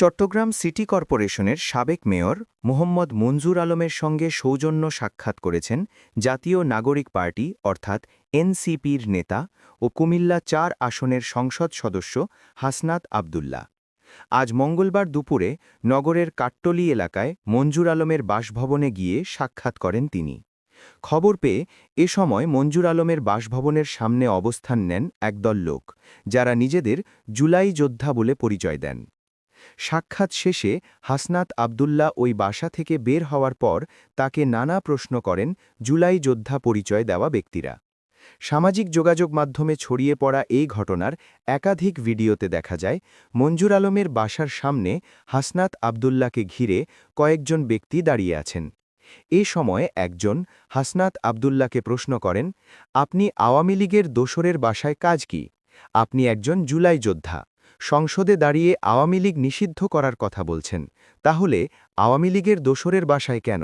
Chittagong city কর্পোরেশনের সাবেক mayor Mohammad মঞ্জুর আলমের সঙ্গে সৌজন্য সাক্ষাৎ করেছেন জাতীয় নাগরিক পার্টি অর্থাৎ এনসিপির নেতা ও কুমিল্লা ৪ আসনের সংসদ সদস্য হাসনাত আবদুল্লাহ। আজ মঙ্গলবার দুপুরে নগরের কাট্টলী এলাকায় মঞ্জুর আলমের বাসভবনে গিয়ে সাক্ষাৎ করেন তিনি। খবর পেয়ে এ সময় মঞ্জুর আলমের বাসভবনের সামনে অবস্থান নেন একদল লোক, যারা নিজেদের জুলাই যোদ্ধা বলে পরিচয় দেন। সাক্ষাৎ শেষে হাসনাত আবদুল্লাহ ওই বাসা থেকে বের হওয়ার পর তাকে নানা প্রশ্ন করেন জুলাই যোদ্ধা পরিচয় দেওয়া ব্যক্তিরা। সামাজিক যোগাযোগ মাধ্যমে ছড়িয়ে পড়া এই ঘটনার একাধিক ভিডিওতে দেখা যায় মঞ্জুর আলমের বাসার সামনে হাসনাত আবদুল্লাহকে ঘিরে কয়েকজন ব্যক্তি দাঁড়িয়ে আছেন। এ সময় একজন হাসনাত আবদুল্লাহকে প্রশ্ন করেন, আপনি আওয়ামী লীগের দোসরের বাসায় কাজ কি? আপনি একজন জুলাই যোদ্ধা, সংসদে দাঁড়িয়ে আওয়ামী লীগ নিষিদ্ধ করার কথা বলছেন, তাহলে আওয়ামী লীগের দোসরের বাসায় কেন?